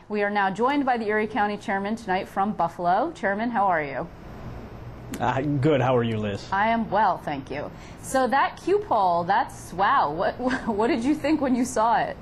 We are now joined by the Erie County Chairman tonight from Buffalo. Chairman, how are you? Good. How are you, Liz? I am well, thank you. So that Q poll, that's, wow. What did you think when you saw it?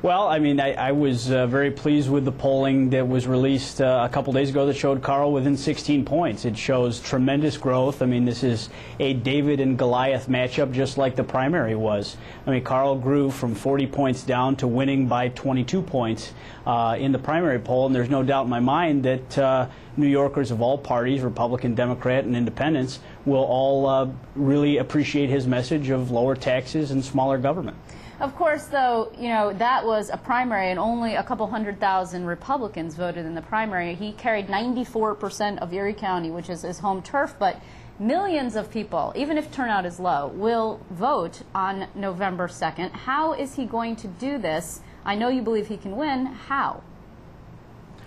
Well, I mean, I was very pleased with the polling that was released a couple days ago that showed Carl within 16 points. It shows tremendous growth. I mean, this is a David and Goliath matchup, just like the primary was. I mean, Carl grew from 40 points down to winning by 22 points in the primary poll, and there's no doubt in my mind that New Yorkers of all parties, Republican, Democrat, and independents, will all really appreciate his message of lower taxes and smaller government. Of course, though, you know, that was a primary and only a couple 100,000 Republicans voted in the primary. He carried 94% of Erie County, which is his home turf, but millions of people, even if turnout is low, will vote on November 2nd. How is he going to do this? I know you believe he can win. How?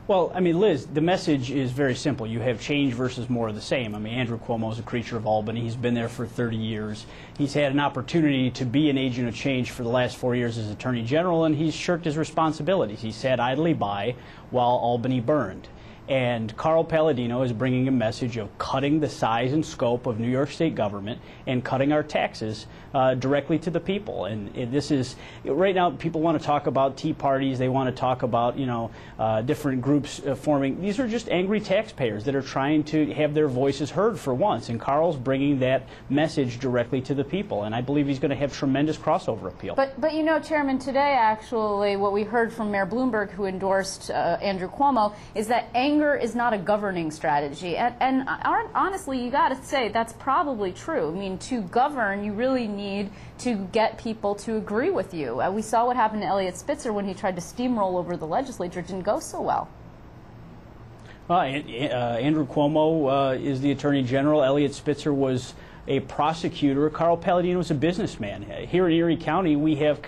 Well, I mean, Liz, the message is very simple. You have change versus more of the same. I mean, Andrew Cuomo is a creature of Albany. He's been there for 30 years. He's had an opportunity to be an agent of change for the last 4 years as Attorney General, and he's shirked his responsibilities. He sat idly by while Albany burned. And Carl Palladino is bringing a message of cutting the size and scope of New York State government and cutting our taxes directly to the people. And this is, right now, people want to talk about Tea Parties. They want to talk about, you know, different groups forming. These are just angry taxpayers that are trying to have their voices heard for once. And Carl's bringing that message directly to the people. And I believe he's going to have tremendous crossover appeal. But you know, Chairman, today, actually, what we heard from Mayor Bloomberg, who endorsed Andrew Cuomo, is that anger is not a governing strategy, and honestly, you got to say that's probably true. I mean, to govern, you really need to get people to agree with you. We saw what happened to Eliot Spitzer when he tried to steamroll over the legislature. It didn't go so well. Andrew Cuomo is the Attorney General. Eliot Spitzer was a prosecutor. Carl Palladino is a businessman. Here in Erie County, we have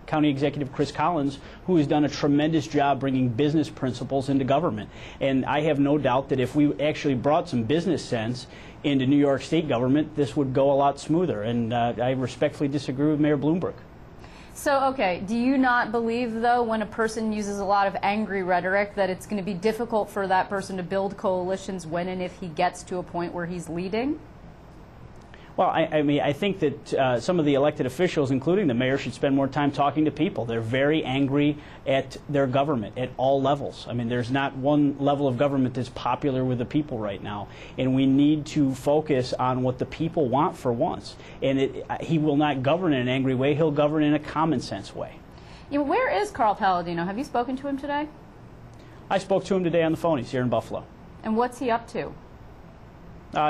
County Executive Chris Collins, who has done a tremendous job bringing business principles into government. And I have no doubt that if we actually brought some business sense into New York State government, this would go a lot smoother. And I respectfully disagree with Mayor Bloomberg. So, okay, do you not believe, though, when a person uses a lot of angry rhetoric, that it's going to be difficult for that person to build coalitions when and if he gets to a point where he's leading? Well, I mean, I think that some of the elected officials, including the mayor, should spend more time talking to people. They're very angry at their government at all levels. I mean, there's not one level of government that's popular with the people right now. And we need to focus on what the people want for once. And he will not govern in an angry way. He'll govern in a common sense way. You know, where is Carl Palladino? Have you spoken to him today? I spoke to him today on the phone. He's here in Buffalo. And what's he up to?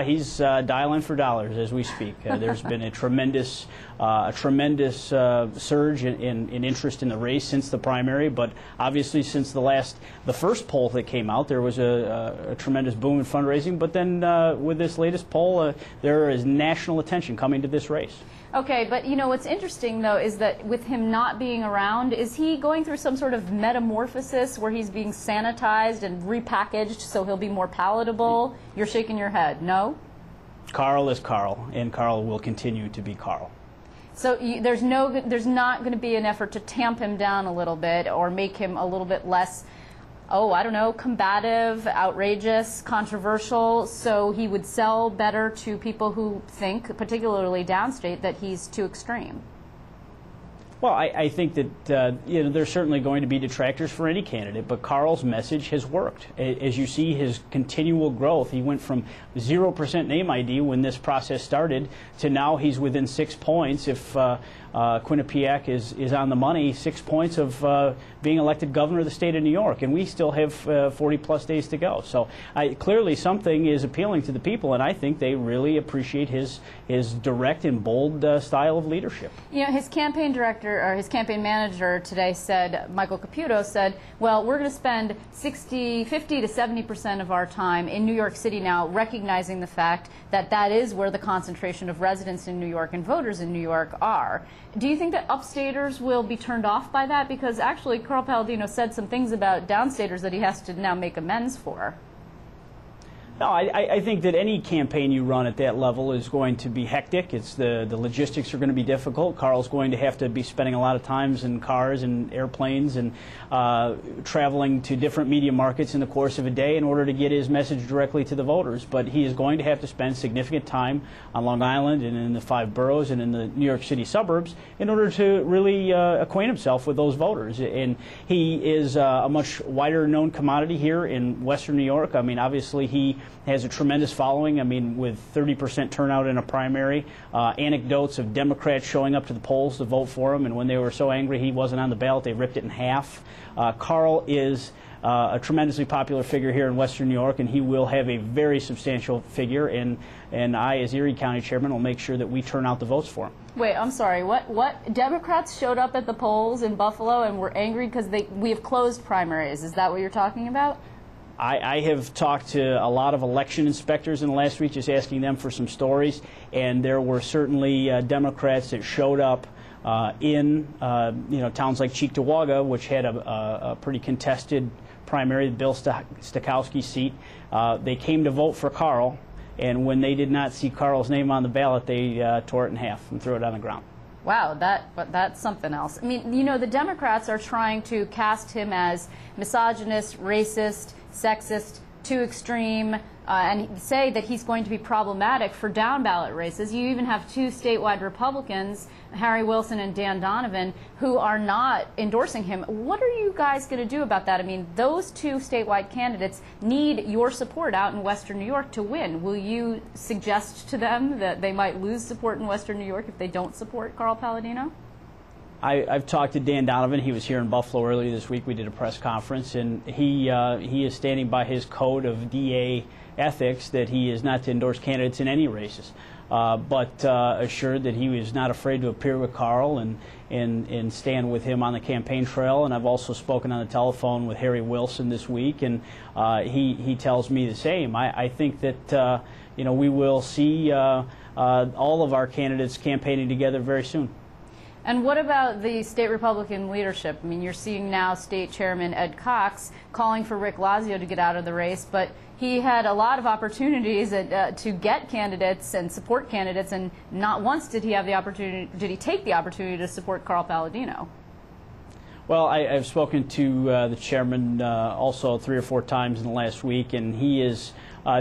He's dialing for dollars as we speak. There's been a tremendous surge in interest in the race since the primary, but obviously since the first poll that came out, there was a tremendous boom in fundraising. But then with this latest poll, there is national attention coming to this race. Okay, but you know what's interesting though is that with him not being around, is he going through some sort of metamorphosis where he's being sanitized and repackaged so he'll be more palatable? You're shaking your head. No? Carl is Carl, and Carl will continue to be Carl. So there's not going to be an effort to tamp him down a little bit or make him a little bit less, oh, I don't know, combative, outrageous, controversial, so he would sell better to people who think, particularly downstate, that he's too extreme? Well, I think that you know, there's certainly going to be detractors for any candidate, but Carl's message has worked. As you see his continual growth, he went from 0% name ID when this process started to now he's within 6 points. If Quinnipiac is on the money, 6 points of being elected governor of the state of New York, and we still have 40-plus days to go. So clearly something is appealing to the people, and I think they really appreciate his direct and bold style of leadership. You know, his campaign director, or his campaign manager today said, Michael Caputo said, well, we're going to spend 50 to 70% of our time in New York City now, recognizing the fact that that is where the concentration of residents in New York and voters in New York are. Do you think that upstaters will be turned off by that? Because actually Carl Palladino said some things about downstaters that he has to now make amends for. No, I think that any campaign you run at that level is going to be hectic. It's the logistics are going to be difficult. Carl's going to have to be spending a lot of times in cars and airplanes and traveling to different media markets in the course of a day in order to get his message directly to the voters. But he is going to have to spend significant time on Long Island and in the 5 boroughs and in the New York City suburbs in order to really acquaint himself with those voters. And he is a much wider known commodity here in Western New York. I mean, obviously he has a tremendous following. I mean, with 30% turnout in a primary, anecdotes of Democrats showing up to the polls to vote for him, and when they were so angry he wasn't on the ballot, they ripped it in half. Carl is a tremendously popular figure here in Western New York, and he will have a very substantial figure, and I, as Erie County Chairman, will make sure that we turn out the votes for him. Wait, I'm sorry. What Democrats showed up at the polls in Buffalo and were angry because we have closed primaries? Is that what you're talking about? I have talked to a lot of election inspectors in the last week, just asking them for some stories, and there were certainly Democrats that showed up in towns like Cheektowaga, which had a pretty contested primary, the Bill Stakowski seat. They came to vote for Carl, and when they did not see Carl's name on the ballot, they tore it in half and threw it on the ground. Wow, that's something else. I mean, you know, the Democrats are trying to cast him as misogynist, racist, sexist, too extreme, and say that he's going to be problematic for down ballot races. You even have 2 statewide Republicans, Harry Wilson and Dan Donovan, who are not endorsing him. What are you guys going to do about that? I mean, those 2 statewide candidates need your support out in Western New York to win. Will you suggest to them that they might lose support in Western New York if they don't support Carl Palladino? I've talked to Dan Donovan. He was here in Buffalo earlier this week. We did a press conference, and he is standing by his code of DA ethics that he is not to endorse candidates in any races, but assured that he was not afraid to appear with Carl and stand with him on the campaign trail. And I've also spoken on the telephone with Harry Wilson this week, and he tells me the same. I think that we will see all of our candidates campaigning together very soon. And what about the state Republican leadership? I mean, you're seeing now State Chairman Ed Cox calling for Rick Lazio to get out of the race, but he had a lot of opportunities to get candidates and support candidates, and not once did he have the opportunity, did he take the opportunity to support Carl Palladino? Well, I've spoken to the chairman also 3 or 4 times in the last week, and he is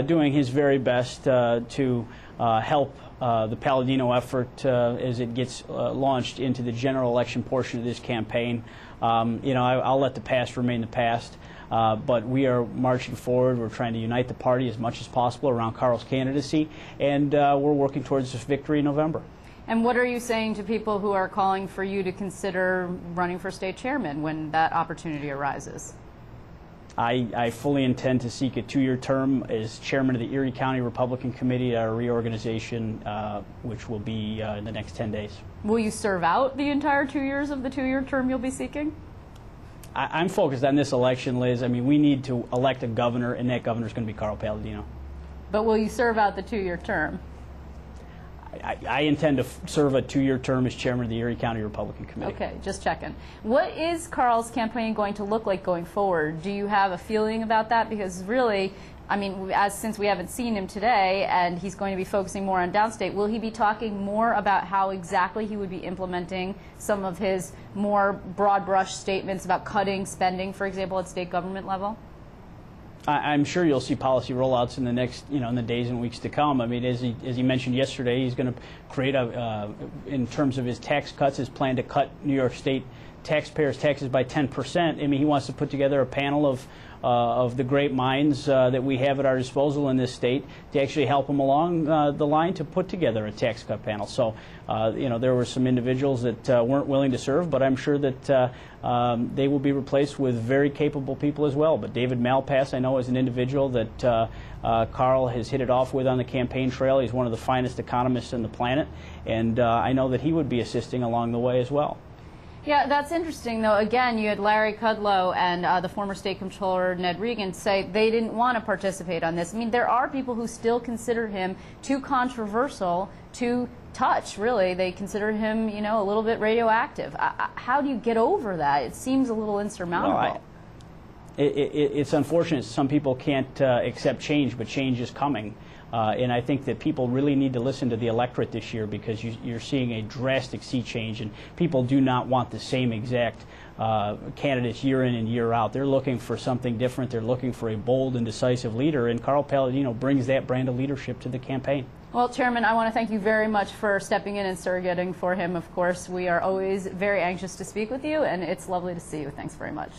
doing his very best to help the Palladino effort as it gets launched into the general election portion of this campaign. I'll let the past remain the past, but we are marching forward. We're trying to unite the party as much as possible around Carl's candidacy, and we're working towards this victory in November. And what are you saying to people who are calling for you to consider running for state chairman when that opportunity arises? I fully intend to seek a 2-year term as chairman of the Erie County Republican Committee at our reorganization, which will be in the next 10 days. Will you serve out the entire 2 years of the 2-year term you'll be seeking? I'm focused on this election, Liz. I mean, we need to elect a governor, and that governor is going to be Carl Palladino. But will you serve out the 2-year term? I intend to serve a 2-year term as chairman of the Erie County Republican Committee. Okay, just checking. What is Carl's campaign going to look like going forward? Do you have a feeling about that? Because really, I mean, since we haven't seen him today and he's going to be focusing more on downstate, will he be talking more about how exactly he would be implementing some of his more broad brush statements about cutting spending, for example, at state government level? I'm sure you'll see policy rollouts in the next, in the days and weeks to come. I mean, as he mentioned yesterday, he's going to create in terms of his tax cuts, his plan to cut New York State taxpayers' taxes by 10%. I mean, he wants to put together a panel of the great minds that we have at our disposal in this state to actually help him along the line to put together a tax cut panel. So, there were some individuals that weren't willing to serve, but I'm sure that they will be replaced with very capable people as well. But David Malpass, I know, is an individual that Carl has hit it off with on the campaign trail. He's one of the finest economists on the planet, and I know that he would be assisting along the way as well. Yeah, that's interesting, though. Again, you had Larry Kudlow and the former state comptroller Ned Regan say they didn't want to participate on this. I mean, there are people who still consider him too controversial to touch, really. They consider him, a little bit radioactive. How do you get over that? It seems a little insurmountable. Well, it's unfortunate some people can't accept change, but change is coming. And I think that people really need to listen to the electorate this year, because you're seeing a drastic sea change, and people do not want the same exact candidates year in and year out. They're looking for something different. They're looking for a bold and decisive leader, and Carl Palladino brings that brand of leadership to the campaign. Well, Chairman, I want to thank you very much for stepping in and surrogating for him. Of course, we are always very anxious to speak with you, and it's lovely to see you. Thanks very much.